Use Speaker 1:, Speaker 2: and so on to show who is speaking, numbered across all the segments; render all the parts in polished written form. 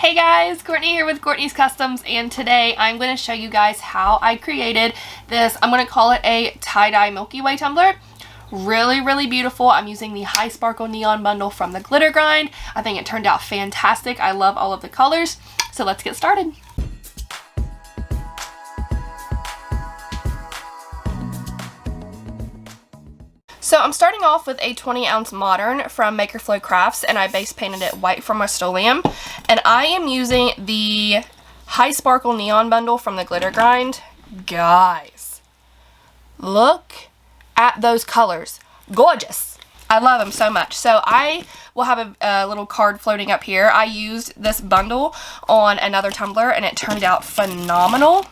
Speaker 1: Hey guys, Courtney here with Courtney's Customs, and today I'm going to show you guys how I created this. I'm going to call it a tie-dye Milky Way tumbler. Really beautiful. I'm using the High Sparkle Neon bundle from the Glitter Grind. I think it turned out fantastic. I love all of the colors, so let's get started. So I'm starting off with a 20-ounce Modern from Maker Flow Crafts, and I base painted it white from Rust-Oleum. And I am using the High Sparkle Neon bundle from the Glitter Grind. Guys, look at those colors. Gorgeous. I love them so much. So I will have a little card floating up here. I used this bundle on another tumbler, and it turned out phenomenal.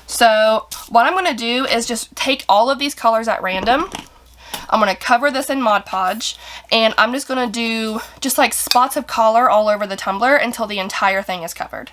Speaker 1: So what I'm going to do is just take all of these colors at random. I'm going to cover this in Mod Podge, and I'm just going to do just like spots of color all over the tumbler until the entire thing is covered.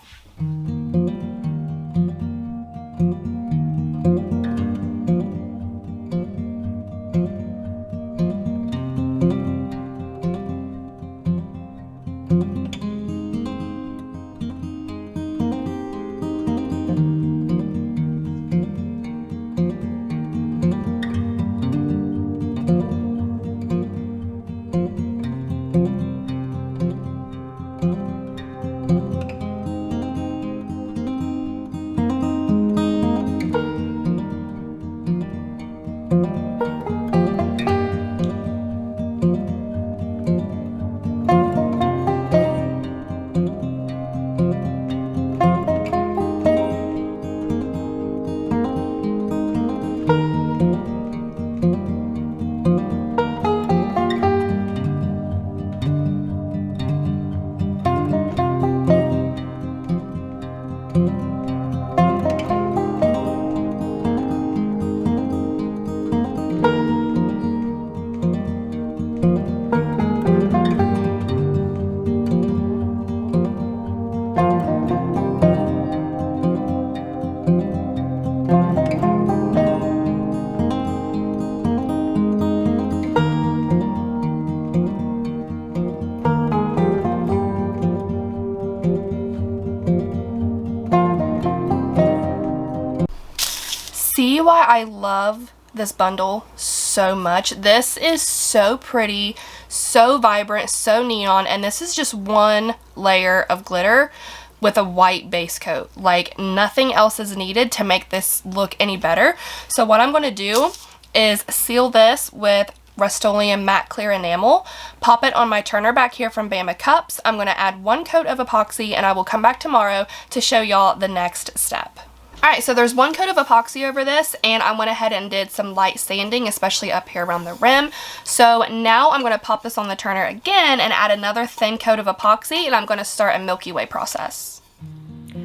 Speaker 1: See why I love this bundle so much? This is so pretty, so vibrant, so neon, and this is just one layer of glitter with a white base coat. Like, nothing else is needed to make this look any better. So what I'm going to do is seal this with Rust-Oleum matte clear enamel, pop it on my turner back here from Bama Cups. I'm going to add one coat of epoxy, and I will come back tomorrow to show y'all the next step. Alright, so there's one coat of epoxy over this, and I went ahead and did some light sanding, especially up here around the rim. So now I'm going to pop this on the turner again and add another thin coat of epoxy, and I'm going to start a Milky Way process.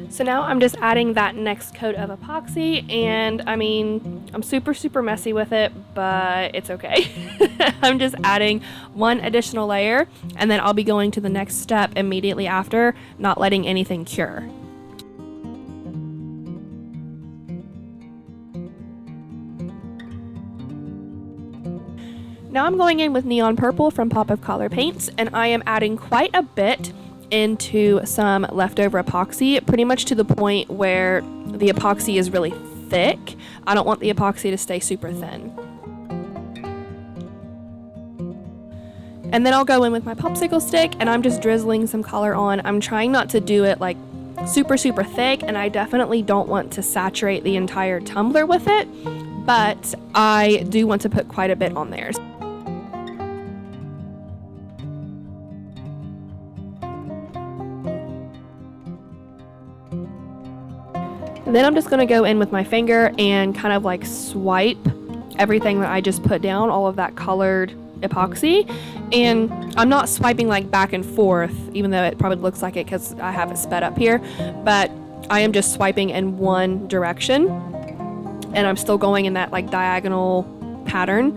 Speaker 1: So now I'm just adding that next coat of epoxy, and I mean, I'm super messy with it, but it's okay. I'm just adding one additional layer, and then I'll be going to the next step immediately after, not letting anything cure. Now I'm going in with Neon Purple from Pop of Color Paints, and I am adding quite a bit into some leftover epoxy, pretty much to the point where the epoxy is really thick. I don't want the epoxy to stay super thin. And then I'll go in with my popsicle stick, and I'm just drizzling some color on. I'm trying not to do it like super thick, and I definitely don't want to saturate the entire tumbler with it, but I do want to put quite a bit on there. Then I'm just going to go in with my finger and kind of like swipe everything that I just put down, all of that colored epoxy. And I'm not swiping like back and forth, even though it probably looks like it because I have it sped up here, but I am just swiping in one direction, and I'm still going in that like diagonal pattern.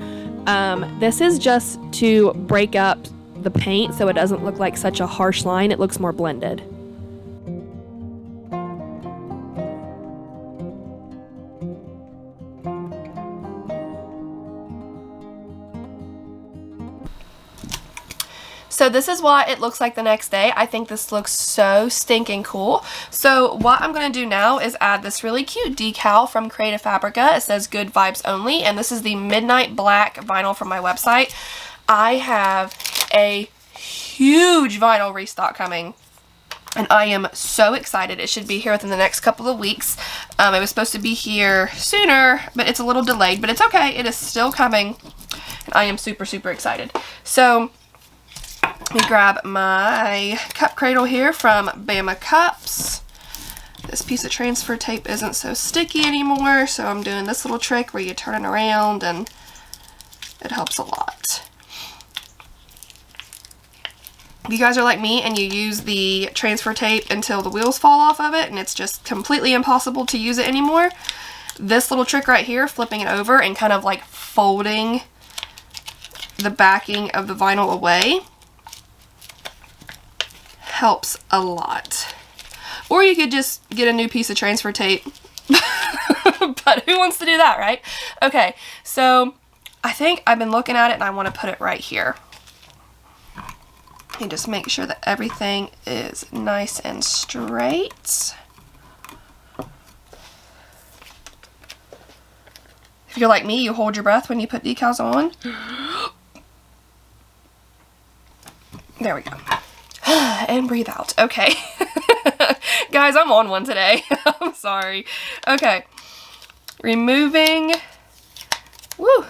Speaker 1: This is just to break up the paint so it doesn't look like such a harsh line. It looks more blended. So this is what it looks like the next day. I think this looks so stinking cool. So what I'm going to do now is add this really cute decal from Creative Fabrica. It says Good Vibes Only, and this is the Midnight Black vinyl from my website. I have a huge vinyl restock coming, and I am so excited. It should be here within the next couple of weeks. It was supposed to be here sooner, but it's a little delayed, but it's okay. It is still coming, and I am super, super excited. So let me grab my cup cradle here from Bama Cups. This piece of transfer tape isn't so sticky anymore, so I'm doing this little trick where you turn it around, and it helps a lot. If you guys are like me and you use the transfer tape until the wheels fall off of it and it's just completely impossible to use it anymore, this little trick right here, flipping it over and kind of like folding the backing of the vinyl away, helps a lot. Or you could just get a new piece of transfer tape. But who wants to do that, right? Okay, so I think I've been looking at it and I want to put it right here. And just make sure that everything is nice and straight. If you're like me, you hold your breath when you put decals on. There we go. And breathe out. Okay. Guys, I'm on one today. I'm sorry. Okay. Removing. Woo.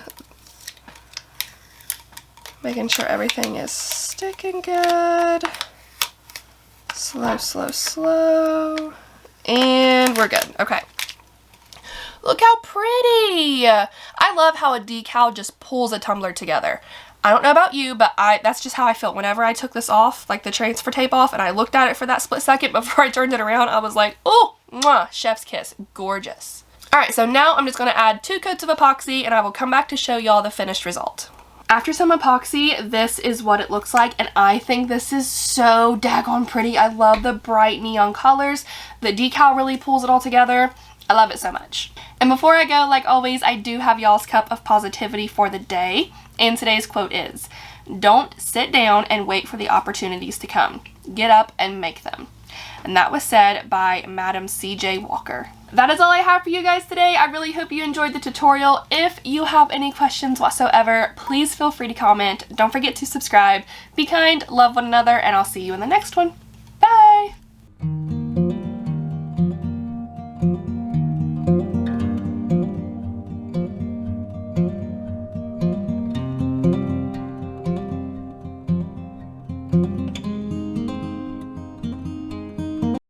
Speaker 1: Making sure everything is sticking good. Slow, slow, slow. And we're good. Okay. Look how pretty. I love how a decal just pulls a tumbler together. I don't know about you, but that's just how I felt whenever I took this off, like the transfer tape off, and I looked at it for that split second before I turned it around. I was like, oh, mwah, chef's kiss. Gorgeous. Alright, so now I'm just going to add 2 coats of epoxy, and I will come back to show y'all the finished result. After some epoxy, this is what it looks like, and I think this is so daggone pretty. I love the bright neon colors. The decal really pulls it all together. I love it so much. And before I go, like always, I do have y'all's cup of positivity for the day, and today's quote is, "Don't sit down and wait for the opportunities to come. Get up and make them." And that was said by Madam C.J. Walker. That is all I have for you guys today. I really hope you enjoyed the tutorial. If you have any questions whatsoever, please feel free to comment. Don't forget to subscribe. Be kind, love one another, and I'll see you in the next one.